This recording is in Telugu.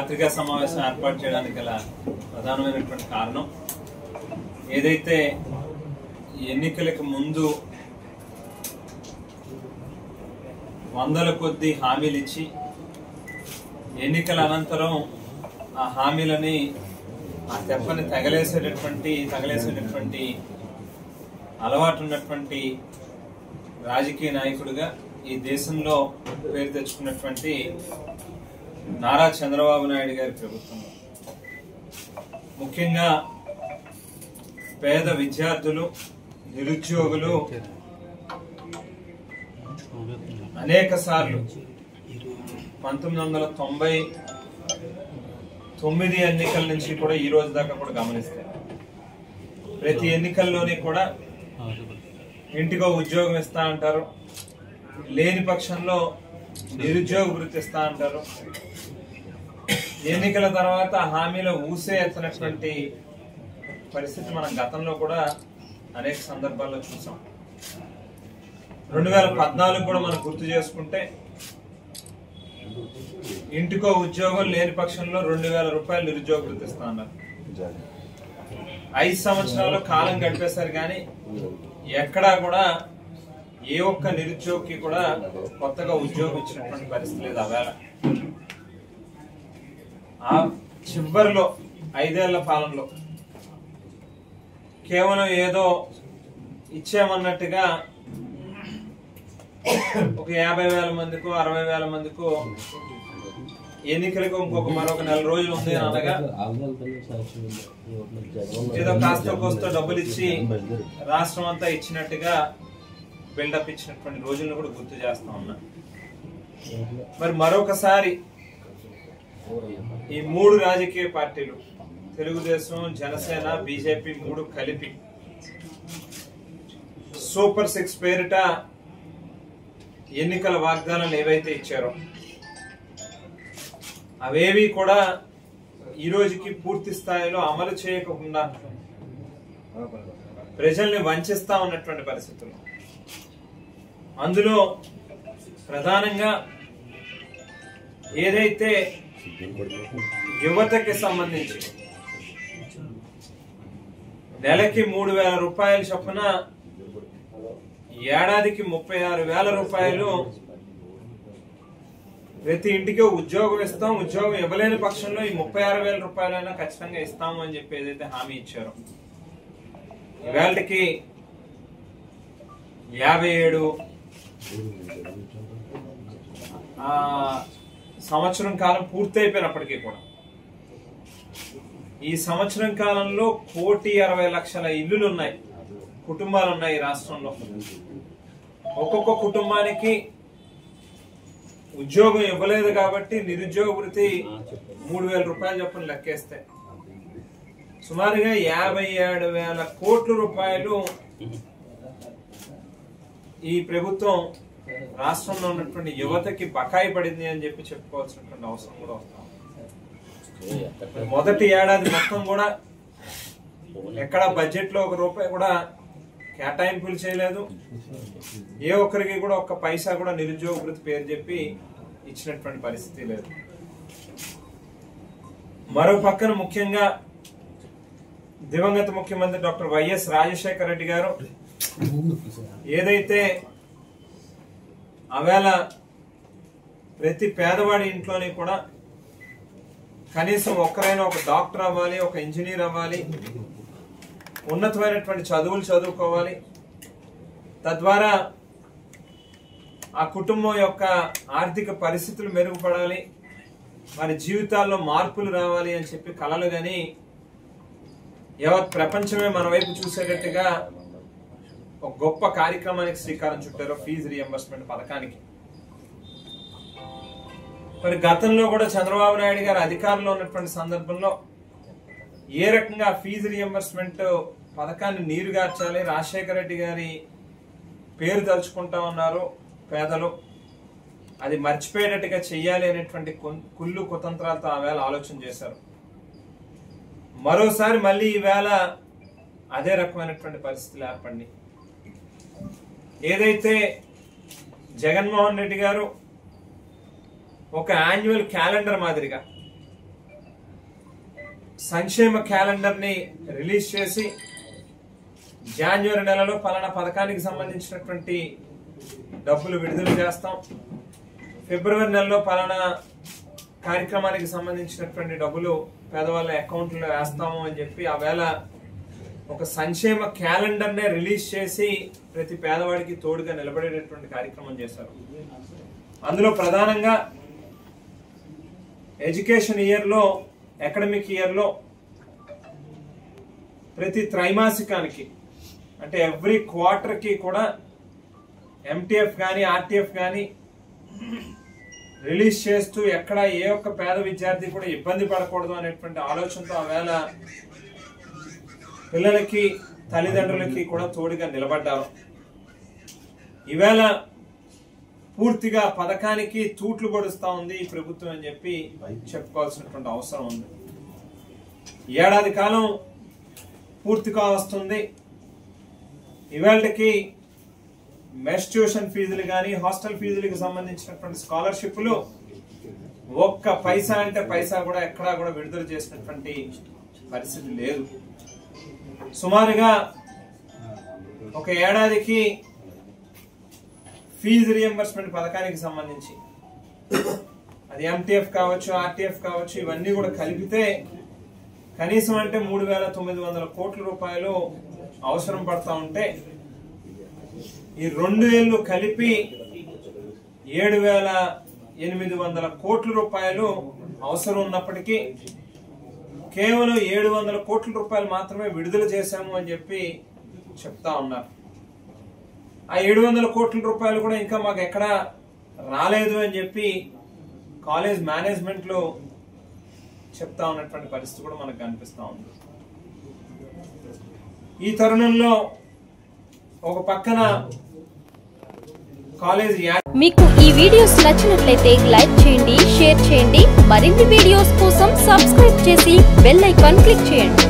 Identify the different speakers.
Speaker 1: పత్రికా సమావేశం ఏర్పాటు చేయడానికి గల ప్రధానమైనటువంటి కారణం ఏదైతే ఎన్నికలకు ముందు వందల కొద్ది హామీలు ఇచ్చి ఎన్నికల అనంతరం ఆ హామీలని ఆ తెప్పని తగలేసేటటువంటి అలవాటు ఉన్నటువంటి రాజకీయ నాయకుడిగా ఈ దేశంలో పేరు తెచ్చుకున్నటువంటి నారా చంద్రబాబు నాయుడు గారి ప్రభుత్వం ముఖ్యంగా పేద విద్యార్థులు నిరుద్యోగులు అనేక సార్లు 1999 ఎన్నికల నుంచి కూడా ఈ రోజు దాకా కూడా గమనిస్తే ప్రతి ఎన్నికల్లోనే కూడా ఇంటికో ఉద్యోగం ఇస్తా అంటారు, లేని పక్షంలో నిరుద్యోగ వృత్తి ఇస్తా అంటారు. ఎన్నికల తర్వాత హామీలో ఊసే ఎత్తనటువంటి పరిస్థితి మనం గతంలో కూడా అనేక సందర్భాల్లో చూసాం. 2014 కూడా మనం గుర్తు చేసుకుంటే ఇంటికో ఉద్యోగం లేని పక్షంలో 2000 రూపాయలు నిరుద్యోగ వృత్తి ఇస్తా అన్నారు. 5 సంవత్సరాలు కాలం గడిపేశారు కానీ ఎక్కడా కూడా ఏ ఒక్క నిరుద్యోగికి కూడా కొత్తగా ఉద్యోగం ఇచ్చినటువంటి పరిస్థితి లేదు. ఆవేళ ఆ చివరిలో 5 ఏళ్ల పాలనలో కేవలం ఏదో ఇచ్చామన్నట్టుగా ఒక 50,000 మందికో 60,000 మందికో ఎన్నికలకు మరొక నెల రోజులు ఉంది అనగా ఏదో కాస్త కోస్తో డబ్బులు ఇచ్చి రాష్ట్రం అంతా ఇచ్చినట్టుగా బిల్డప్ ఇచ్చినటువంటి రోజులను కూడా గుర్తు చేస్తా ఉన్నా. మరి మరొకసారి ఈ 3 రాజకీయ పార్టీలు తెలుగుదేశం, జనసేన, బీజేపీ 3 కలిపి సూపర్ 6 పేరిట ఎన్నికల వాగ్దానాలు ఏవైతే ఇచ్చారో అవేవి కూడా ఈ రోజుకి పూర్తి స్థాయిలో అమలు చేయకుండా ప్రజల్ని వంచిస్తా ఉన్నటువంటి పరిస్థితులు. అందులో ప్రధానంగా ఏదైతే యువతకి సంబంధించి నెలకి 3,000 రూపాయల చొప్పున ఏడాదికి 36,000 రూపాయలు ప్రతి ఇంటికి ఉద్యోగం ఇస్తాం, ఉద్యోగం ఇవ్వలేని పక్షంలో ఈ 36,000 రూపాయలైనా ఖచ్చితంగా ఇస్తాము అని చెప్పి ఏదైతే హామీ ఇచ్చారో ఇవాళకి 57 సంవత్సరం కాలం పూర్తయిపోయినప్పటికీ కూడా ఈ సంవత్సరం కాలంలో 1,60,00,000 ఇల్లులు ఉన్నాయి, కుటుంబాలు ఉన్నాయి ఈ రాష్ట్రంలో. ఒక్కొక్క కుటుంబానికి ఉద్యోగం ఇవ్వలేదు కాబట్టి నిరుద్యోగ వృత్తి 3,000 రూపాయలు చొప్పున లెక్కేస్తే సుమారుగా 57,000 కోట్ల రూపాయలు ఈ ప్రభుత్వం రాష్ట్రంలో ఉన్నటువంటి యువతకి బకాయి పడింది అని చెప్పి చెప్పుకోవాల్సినటువంటి అవసరం కూడా వస్తాం. మొదటి ఏడాది మొత్తం కూడా ఎక్కడ బడ్జెట్ లో 1 రూపాయి కూడా కేటాయింపులు చేయలేదు. ఏ ఒక్కరికి కూడా 1 పైసా కూడా నిరుద్యోగ వృత్తి పేరు చెప్పి ఇచ్చినటువంటి పరిస్థితి లేదు. మరో పక్కన ముఖ్యంగా దివంగత ముఖ్యమంత్రి డాక్టర్ వైఎస్ రాజశేఖర రెడ్డి గారు ఏదైతే ఆవేళ ప్రతి పేదవాడి ఇంట్లోని కూడా కనీసం ఒక్కరైనా ఒక డాక్టర్ అవ్వాలి, ఒక ఇంజనీర్ అవ్వాలి, ఉన్నతమైనటువంటి చదువులు చదువుకోవాలి, తద్వారా ఆ కుటుంబం యొక్క ఆర్థిక పరిస్థితులు మెరుగుపడాలి, వారి జీవితాల్లో మార్పులు రావాలి అని చెప్పి కలలు గాని యావత్ ప్రపంచమే మన వైపు చూసేటట్టుగా ఒక గొప్ప కార్యక్రమానికి శ్రీకారం చుట్టారు, ఫీజు రియంబర్స్మెంట్ పథకానికి. మరి గతంలో కూడా చంద్రబాబు నాయుడు గారు అధికారంలో ఉన్నటువంటి సందర్భంలో ఏ రకంగా ఫీజు రియంబర్స్మెంట్ పథకాన్ని నీరుగార్చాలి, రాజశేఖర రెడ్డి గారి పేరు తలుచుకుంటా ఉన్నారు పేదలు, అది మర్చిపోయేటట్టుగా చెయ్యాలి అనేటువంటి కుళ్ళు కుతంత్రాలతో ఆవేళ ఆలోచన చేశారు. మరోసారి మళ్ళీ ఈవేళ అదే రకమైనటువంటి పరిస్థితులు ఏర్పడి ఏదైతే జగన్మోహన్ రెడ్డి గారు ఒక యాన్యువల్ క్యాలెండర్ మాదిరిగా సంక్షేమ క్యాలెండర్ని రిలీజ్ చేసి జనవరి నెలలో పలానా పథకానికి సంబంధించినటువంటి డబ్బులు విడుదల చేస్తాం, ఫిబ్రవరి నెలలో పలానా కార్యక్రమానికి సంబంధించినటువంటి డబ్బులు పేదవాళ్ళ అకౌంట్లో వేస్తాము అని చెప్పి ఆ వేళ ఒక సంక్షేమ క్యాలెండర్నే రిలీజ్ చేసి ప్రతి పేదవాడికి తోడుగా నిలబడేటటువంటి కార్యక్రమం చేశారు. అందులో ప్రధానంగా ఎడ్యుకేషన్ ఇయర్లో, అకాడమిక్ ఇయర్లో ప్రతి త్రైమాసికానికి అంటే ఎవ్రీ క్వార్టర్కి కూడా ఎంటీఎఫ్ కానీ ఆర్టీఎఫ్ కానీ రిలీజ్ చేస్తూ ఎక్కడ ఏ ఒక్క పేద విద్యార్థి కూడా ఇబ్బంది పడకూడదు అనేటువంటి ఆలోచనతో ఆ వేళ పిల్లలకి తల్లిదండ్రులకి కూడా తోడుగా నిలబడ్డారు. ఈవేళ పూర్తిగా పథకానికి తూట్లు పొడుస్తా ఉంది ఈ ప్రభుత్వం అని చెప్పి చెప్పుకోవాల్సినటువంటి అవసరం ఉంది. ఏడాది కాలం పూర్తిగా వస్తుంది. ఇవాళకి మెస్ ట్యూషన్ ఫీజులు కానీ హాస్టల్ ఫీజులకు సంబంధించినటువంటి స్కాలర్షిప్లు ఒక్క పైసా అంటే పైసా కూడా ఎక్కడా కూడా విడుదల చేసినటువంటి పరిస్థితి లేదు. సుమారుగా ఒక ఏడాదికి ఫీజు రియంబర్స్మెంట్ పథకానికి సంబంధించి అది ఎంటీఎఫ్ కావచ్చు, ఆర్టీఎఫ్ కావచ్చు, ఇవన్నీ కూడా కలిపితే కనీసం అంటే 3,900 కోట్ల రూపాయలు అవసరం పడతా ఉంటే ఈ 2 ఏళ్ళు కలిపి 7,800 కోట్ల రూపాయలు అవసరం ఉన్నప్పటికీ కేవలం 700 కోట్ల రూపాయలు మాత్రమే విడుదల చేశాము అని చెప్పి చెప్తా ఉన్నారు. ఆ 700 కోట్ల రూపాయలు కూడా ఇంకా మాకు ఎక్కడా రాలేదు అని చెప్పి కాలేజ్ మేనేజ్మెంట్ లో చెప్తా ఉన్నటువంటి పరిస్థితి కూడా మనకు కనిపిస్తా ఉంది. ఈ తరుణంలో ఒక పక్కన కాలేజ్
Speaker 2: మీకు ఈ వీడియోస్ నచ్చినట్లయితే లైక్ చేయండి, షేర్ చేయండి. మరిన్ని వీడియోస్ కోసం సబ్స్క్రైబ్ చేసి బెల్ ఐకాన్ క్లిక్ చేయండి.